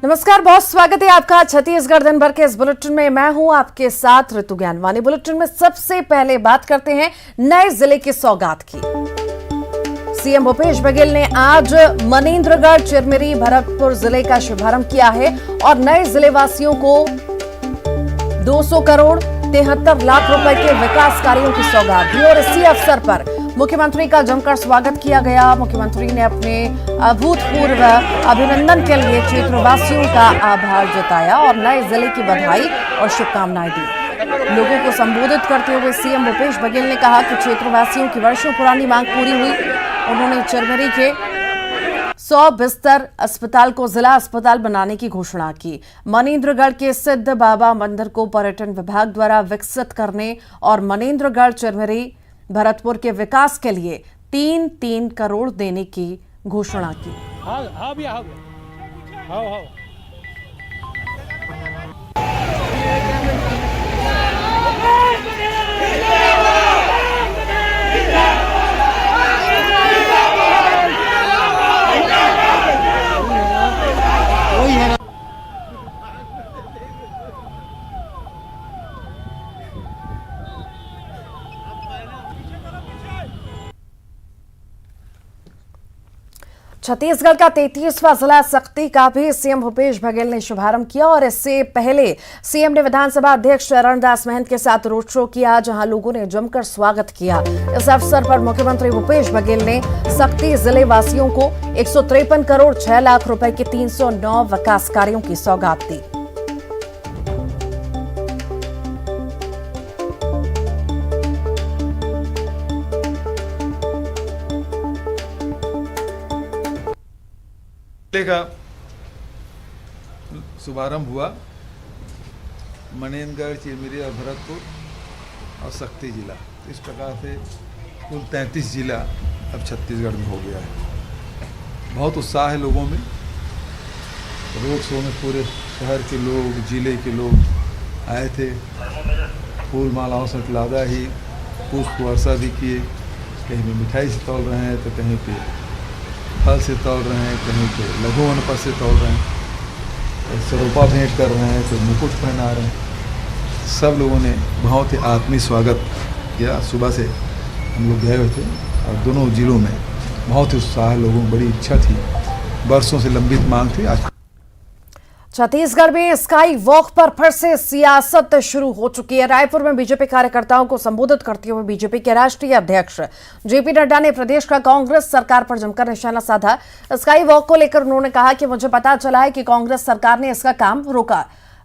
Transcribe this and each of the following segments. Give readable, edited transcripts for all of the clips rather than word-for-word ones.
नमस्कार, बहुत स्वागत है आपका छत्तीसगढ़ दिन भर के इस बुलेटिन में। मैं हूं आपके साथ ऋतु ज्ञानवानी। बुलेटिन में सबसे पहले बात करते हैं नए जिले की सौगात की। सीएम भूपेश बघेल ने आज मनेन्द्रगढ़, चिरमिरी, भरतपुर जिले का शुभारंभ किया है और नए जिले वासियों को 200 करोड़ 73 लाख रुपए के विकास कार्यों की सौगात दी और इसी अवसर पर मुख्यमंत्री का जमकर स्वागत किया गया। मुख्यमंत्री ने अपने अभूतपूर्व अभिनंदन के लिए क्षेत्रवासियों का आभार जताया और नए जिले की बधाई और शुभकामनाएं दी। लोगों को संबोधित करते हुए सीएम भूपेश बघेल ने कहा कि क्षेत्रवासियों की वर्षों पुरानी मांग पूरी हुई। उन्होंने चिरमिरी के 100 बिस्तर अस्पताल को जिला अस्पताल बनाने की घोषणा की। मनेन्द्रगढ़ के सिद्ध बाबा मंदिर को पर्यटन विभाग द्वारा विकसित करने और मनेन्द्रगढ़, चिरमिरी, भरतपुर के विकास के लिए 3-3 करोड़ देने की घोषणा की। छत्तीसगढ़ का 33वां जिला सक्ती का भी सीएम भूपेश बघेल ने शुभारंभ किया और इससे पहले सीएम ने विधानसभा अध्यक्ष रणदास महंत के साथ रोड शो किया, जहां लोगों ने जमकर स्वागत किया। इस अवसर पर मुख्यमंत्री भूपेश बघेल ने सक्ती जिले वासियों को 153 करोड़ 6 लाख रुपए के 309 विकास कार्यों की सौगात दी। का शुभारंभ हुआ। मनेन्द्रगढ़, चिरमिरी और भरतपुर और सक्ती जिला, इस प्रकार से कुल 33 जिला अब छत्तीसगढ़ में हो गया है। बहुत उत्साह है लोगों में। रोड शो में पूरे शहर के लोग, जिले के लोग आए थे। फूल मालाओं से लादा ही पुष्प वर्षा भी किए। कहीं पे मिठाई से तोल रहे हैं तो कहीं पे फल से तोल रहे हैं, कहीं पे लघु वनपद से तोल रहे हैं, सरोपा भेंट कर रहे हैं, तो मुकुट पहना रहे हैं। सब लोगों ने बहुत ही आत्मीय स्वागत किया। सुबह से हम लोग गए हुए थे और दोनों जिलों में बहुत ही उत्साह, लोगों को बड़ी इच्छा थी, वर्षों से लंबित मांग थी। आज छत्तीसगढ़ में स्काई वॉक पर फिर से सियासत शुरू हो चुकी है। रायपुर में बीजेपी कार्यकर्ताओं को संबोधित करते हुए बीजेपी के राष्ट्रीय अध्यक्ष जेपी नड्डा ने प्रदेश का कांग्रेस सरकार पर जमकर निशाना साधा। स्काई वॉक को लेकर उन्होंने कहा कि मुझे पता चला है कि कांग्रेस सरकार ने इसका काम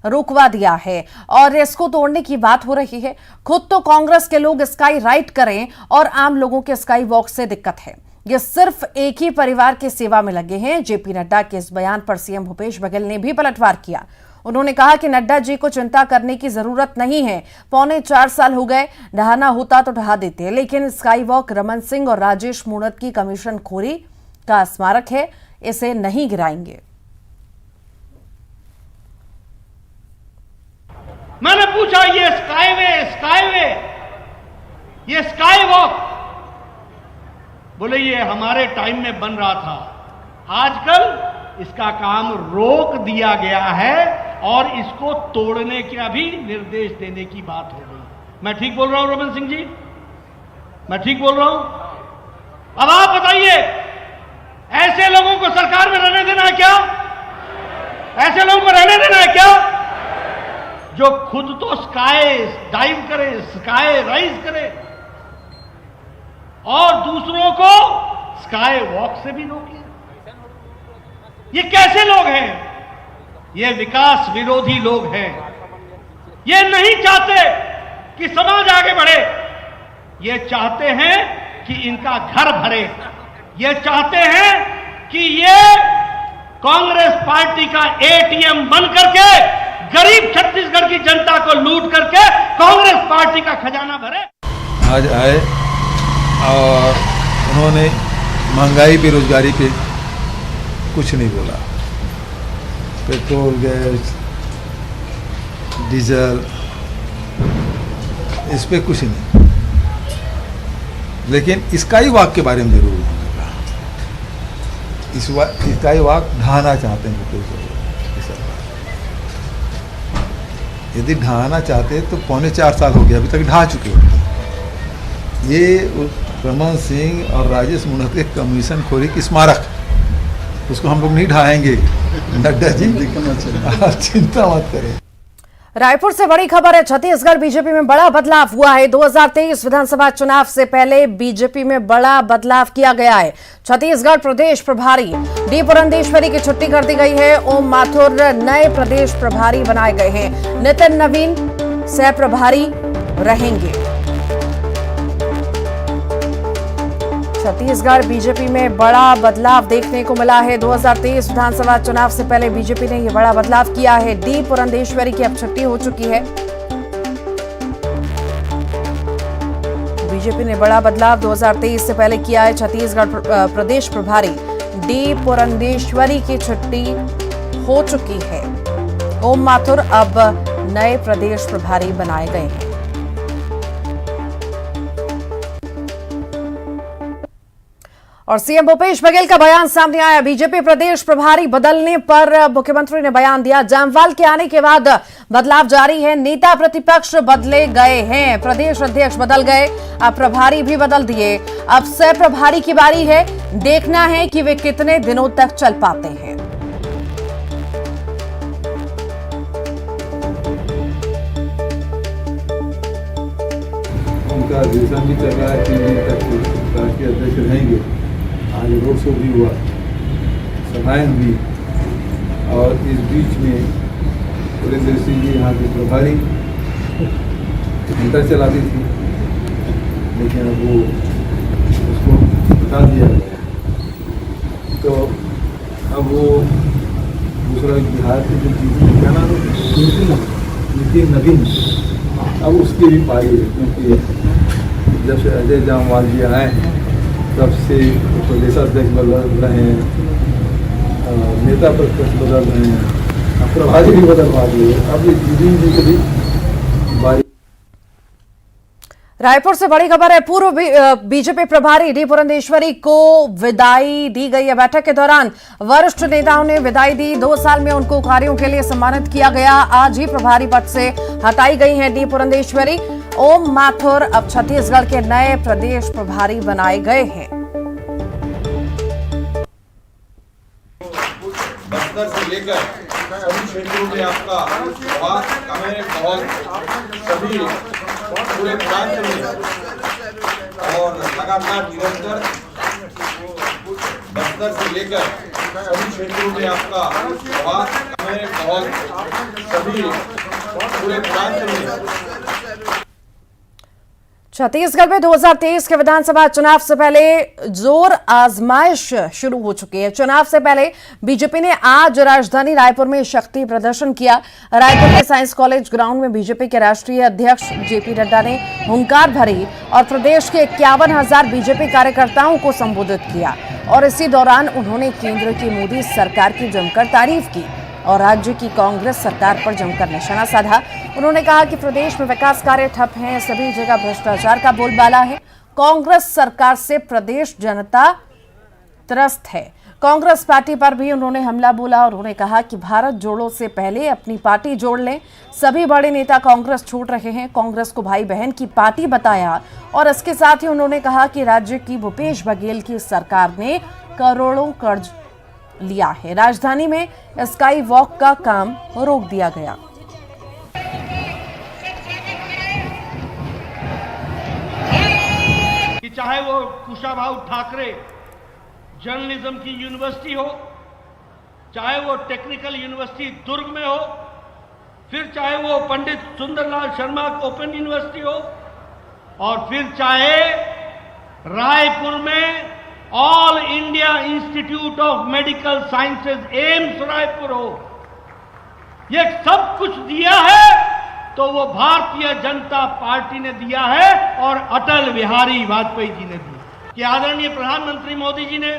रुकवा दिया है और इसको तोड़ने की बात हो रही है। खुद तो कांग्रेस के लोग स्काई राइड करें और आम लोगों के स्काई वॉक से दिक्कत है। ये सिर्फ एक ही परिवार की सेवा में लगे हैं। जेपी नड्डा के इस बयान पर सीएम भूपेश बघेल ने भी पलटवार किया। उन्होंने कहा कि नड्डा जी को चिंता करने की जरूरत नहीं है। 3.25 साल हो गए, ढहाना होता तो ढहा देते, लेकिन स्काई वॉक रमन सिंह और राजेश मूणत की कमीशन खोरी का स्मारक है, इसे नहीं गिराएंगे। मैंने पूछा ये स्काईवे, ये स्काई वॉक, बोले ये हमारे टाइम में बन रहा था, आजकल इसका काम रोक दिया गया है और इसको तोड़ने का भी निर्देश देने की बात हो गई। मैं ठीक बोल रहा हूं रमन सिंह जी? मैं ठीक बोल रहा हूं? अब आप बताइए, ऐसे लोगों को सरकार में रहने देना है क्या? ऐसे लोगों को रहने देना है क्या जो खुद तो स्काई डाइव करे, स्काई राइज करे और दूसरों को स्काई वॉक से भी रोके? ये कैसे लोग हैं? ये विकास विरोधी लोग हैं। ये नहीं चाहते कि समाज आगे बढ़े। ये चाहते हैं कि इनका घर भरे। ये चाहते हैं कि ये कांग्रेस पार्टी का एटीएम बन करके गरीब छत्तीसगढ़ की जनता को लूट करके कांग्रेस पार्टी का खजाना भरे। आज आए और उन्होंने महंगाई, बेरोजगारी पे कुछ नहीं बोला। पेट्रोल, गैस, डीजल, इस पे कुछ नहीं। लेकिन स्काई वॉक के बारे में जरूर उन्होंने कहा। स्काई वॉक ढहाना चाहते हैं भूपेश बघेल। इस यदि ढहाना चाहते तो 3.25 साल हो गया, अभी तक ढहा चुके होते। ये रमन सिंह और राजेश मूणत के कमीशन खोरी की स्मारक, उसको हम लोग नहीं ढहाएंगे। नड्डा जी चिंता मत करें। रायपुर से बड़ी खबर है, छत्तीसगढ़ बीजेपी में बड़ा बदलाव हुआ है। 2023 विधानसभा चुनाव से पहले बीजेपी में बड़ा बदलाव किया गया है। छत्तीसगढ़ प्रदेश प्रभारी डी पुरंदेश्वरी की छुट्टी कर दी गई है। ओम माथुर नए प्रदेश प्रभारी बनाए गए हैं। नितिन नवीन सह प्रभारी रहेंगे। छत्तीसगढ़ बीजेपी में बड़ा बदलाव देखने को मिला है। 2023 विधानसभा चुनाव से पहले बीजेपी ने यह बड़ा बदलाव किया है। डी पुरंदेश्वरी की अब छुट्टी हो चुकी है। बीजेपी ने बड़ा बदलाव 2023 से पहले किया है। छत्तीसगढ़ प्रदेश प्रभारी डी पुरंदेश्वरी की छुट्टी हो चुकी है। ओम माथुर अब नए प्रदेश प्रभारी बनाए गए हैं। और सीएम भूपेश बघेल का बयान सामने आया। बीजेपी प्रदेश प्रभारी बदलने पर मुख्यमंत्री ने बयान दिया। जामवाल के आने के बाद बदलाव जारी है। नेता प्रतिपक्ष बदले गए हैं। प्रदेश अध्यक्ष बदल गए, अब प्रभारी भी बदल दिए। अब सह प्रभारी की बारी है। देखना है कि वे कितने दिनों तक चल पाते हैं। उनका अधिवेशन भी चल रहा है, 3 दिन तक राष्ट्रीय अध्यक्ष रहेंगे। आज रोड शो भी हुआ, सभाएं हुई, और इस बीच में पुरेंद्र सिंह जी यहाँ के प्रभारी इंटर चलाती थी, लेकिन अब वो उसको बता दिया गया। तो अब वो दूसरा बिहार से जो चीज़ क्या नाम है, नितिन नवीन, अब उसकी भी पारी है। क्योंकि जब से अजय जामवाल जी आए तब से प्रदेश अध्यक्ष बदल रहे हैं, नेता प्रतिपक्ष बदल रहे हैं, प्रभारी भी बदलवा दिए। अब ये जी के भी बारी। रायपुर से बड़ी खबर है। पूर्व बीजेपी प्रभारी डी पुरंदेश्वरी को विदाई दी गई है। बैठक के दौरान वरिष्ठ नेताओं ने विदाई दी। 2 साल में उनको कार्यों के लिए सम्मानित किया गया। आज ही प्रभारी पद से हटाई गई हैं डी पुरंदेश्वरी। ओम माथुर अब छत्तीसगढ़ के नए प्रदेश प्रभारी बनाए गए हैं। बस्तर से लेकर सभी क्षेत्रों में आपका प्रभाव हमें बहुत सभी पूरे प्रांत में और लगातार निरंतर बस्तर से लेकर सभी क्षेत्रों में आपका प्रभाव हमें बहुत सभी पूरे प्रांत में। छत्तीसगढ़ में 2023 के विधानसभा चुनाव से पहले जोर आजमाइश शुरू हो चुकी है। चुनाव से पहले बीजेपी ने आज राजधानी रायपुर में शक्ति प्रदर्शन किया। रायपुर के साइंस कॉलेज ग्राउंड में बीजेपी के राष्ट्रीय अध्यक्ष जेपी नड्डा ने हुंकार भरी और प्रदेश के 51,000 बीजेपी कार्यकर्ताओं को संबोधित किया। और इसी दौरान उन्होंने केंद्र की मोदी सरकार की जमकर तारीफ की और राज्य की कांग्रेस सरकार पर जमकर निशाना साधा। उन्होंने कहा कि प्रदेश में विकास कार्य ठप हैं, सभी जगह भ्रष्टाचार का बोलबाला है। कांग्रेस सरकार से प्रदेश जनता त्रस्त है। कांग्रेस पार्टी पर भी उन्होंने हमला बोला और उन्होंने कहा कि भारत जोड़ो से पहले अपनी पार्टी जोड़ लें। सभी बड़े नेता कांग्रेस छोड़ रहे हैं। कांग्रेस को भाई बहन की पार्टी बताया और इसके साथ ही उन्होंने कहा कि राज्य की भूपेश बघेल की सरकार ने करोड़ों कर्ज लिया है। राजधानी में स्काई वॉक का काम रोक दिया गया। कि चाहे वो कुशाभाऊ ठाकरे जर्नलिज्म की यूनिवर्सिटी हो, चाहे वो टेक्निकल यूनिवर्सिटी दुर्ग में हो, फिर चाहे वो पंडित सुंदरलाल शर्मा ओपन यूनिवर्सिटी हो, और फिर चाहे रायपुर में all India institute of medical sciences AIIMS Raipur हो, ये सब कुछ दिया है तो वो भारतीय जनता पार्टी ने दिया है और अटल बिहारी वाजपेयी जी ने दिया। कि आदरणीय प्रधानमंत्री मोदी जी ने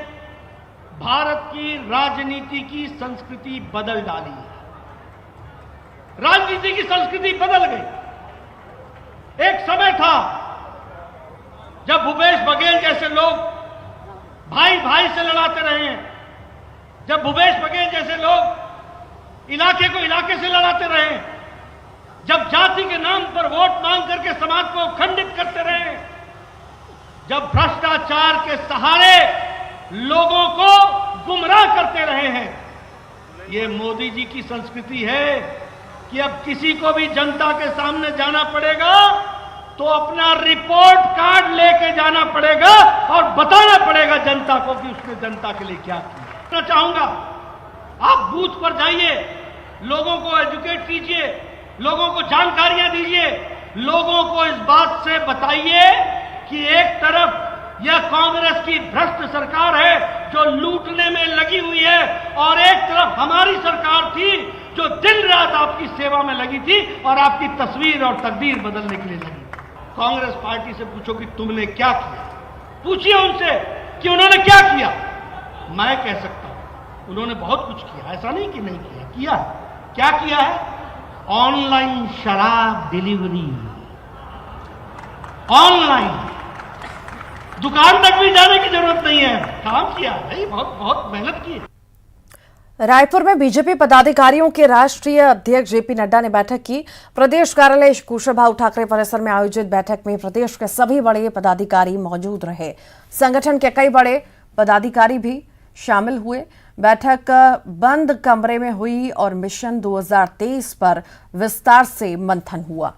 भारत की राजनीति की संस्कृति बदल डाली है। राजनीति की संस्कृति बदल गई। एक समय था जब भूपेश बघेल जैसे लोग भाई भाई से लड़ाते रहे हैं, जब भूपेश बघेल जैसे लोग इलाके को इलाके से लड़ाते रहे, जब जाति के नाम पर वोट मांग करके समाज को खंडित करते रहे, जब भ्रष्टाचार के सहारे लोगों को गुमराह करते रहे हैं। ये मोदी जी की संस्कृति है कि अब किसी को भी जनता के सामने जाना पड़ेगा तो अपना रिपोर्ट कार्ड लेके जाना पड़ेगा और बताना पड़ेगा जनता को कि उसने जनता के लिए क्या किया। मैं चाहूंगा आप बूथ पर जाइए, लोगों को एजुकेट कीजिए, लोगों को जानकारियां दीजिए, लोगों को इस बात से बताइए कि एक तरफ यह कांग्रेस की भ्रष्ट सरकार है जो लूटने में लगी हुई है और एक तरफ हमारी सरकार थी जो दिन रात आपकी सेवा में लगी थी और आपकी तस्वीर और तकदीर बदलने के लिए लगी। कांग्रेस पार्टी से पूछो कि तुमने क्या किया, पूछिए उनसे कि उन्होंने क्या किया। मैं कह सकता हूं उन्होंने बहुत कुछ किया, ऐसा नहीं कि नहीं किया, किया है। क्या किया है? ऑनलाइन शराब डिलीवरी, ऑनलाइन, दुकान तक भी जाने की जरूरत नहीं है, काम किया है, बहुत बहुत मेहनत की है। रायपुर में बीजेपी पदाधिकारियों के राष्ट्रीय अध्यक्ष जेपी नड्डा ने बैठक की। प्रदेश कार्यालय कुशाभाऊ ठाकरे परिसर में आयोजित बैठक में प्रदेश के सभी बड़े पदाधिकारी मौजूद रहे। संगठन के कई बड़े पदाधिकारी भी शामिल हुए। बैठक बंद कमरे में हुई और मिशन 2023 पर विस्तार से मंथन हुआ।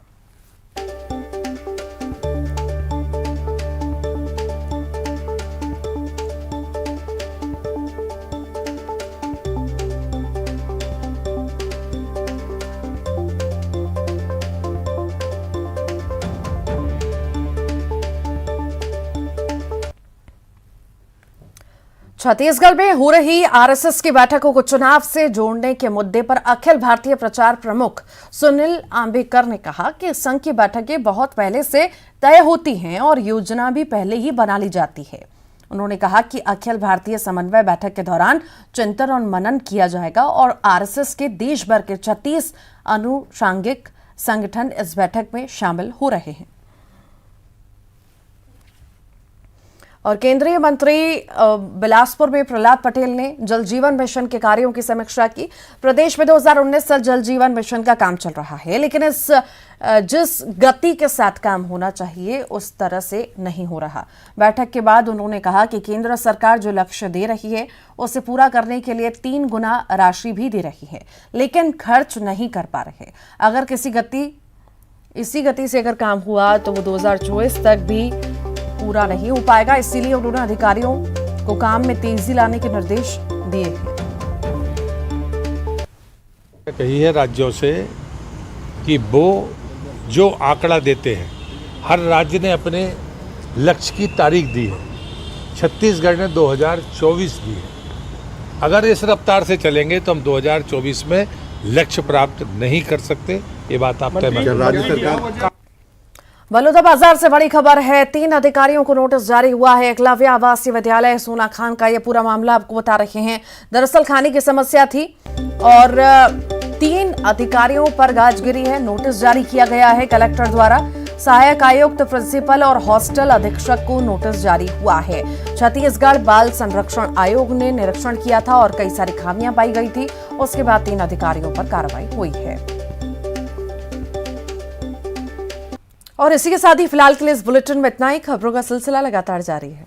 छत्तीसगढ़ में हो रही आरएसएस की बैठकों को चुनाव से जोड़ने के मुद्दे पर अखिल भारतीय प्रचार प्रमुख सुनील आंबेडकर ने कहा कि संघ की बैठकें बहुत पहले से तय होती हैं और योजना भी पहले ही बना ली जाती है। उन्होंने कहा कि अखिल भारतीय समन्वय बैठक के दौरान चिंतन और मनन किया जाएगा और आरएसएस के देश भर के 36 अनुषांगिक संगठन इस बैठक में शामिल हो रहे हैं। और केंद्रीय मंत्री बिलासपुर में प्रहलाद पटेल ने जल जीवन मिशन के कार्यों की समीक्षा की। प्रदेश में 2019 से जल जीवन मिशन का काम चल रहा है, लेकिन जिस गति के साथ काम होना चाहिए उस तरह से नहीं हो रहा। बैठक के बाद उन्होंने कहा कि केंद्र सरकार जो लक्ष्य दे रही है उसे पूरा करने के लिए 3 गुना राशि भी दे रही है, लेकिन खर्च नहीं कर पा रहे। अगर इसी गति से अगर काम हुआ तो वो 2024 तक भी पूरा नहीं हो पाएगा। इसीलिए उन्होंने अधिकारियों को काम में तेजी लाने के निर्देश दिए हैं। कही है राज्यों से कि वो जो आंकड़ा देते हैं, हर राज्य ने अपने लक्ष्य की तारीख दी है। छत्तीसगढ़ ने 2024 दी है। अगर इस रफ्तार से चलेंगे तो हम 2024 में लक्ष्य प्राप्त नहीं कर सकते। ये बात आप तय राज्य सरकार। बलौदाबाजार से बड़ी खबर है। 3 अधिकारियों को नोटिस जारी हुआ है। एकलव्य आवासीय विद्यालय सोना खान का यह पूरा मामला आपको बता रहे हैं। दरअसल खाने की समस्या थी और 3 अधिकारियों पर गाज गिरी है। नोटिस जारी किया गया है कलेक्टर द्वारा। सहायक आयुक्त, प्रिंसिपल और हॉस्टल अधीक्षक को नोटिस जारी हुआ है। छत्तीसगढ़ बाल संरक्षण आयोग ने निरीक्षण किया था और कई सारी खामियां पाई गई थी। उसके बाद 3 अधिकारियों पर कार्रवाई हुई है। और इसी के साथ ही फिलहाल के लिए इस बुलेटिन में इतना ही। खबरों का सिलसिला लगातार जारी है।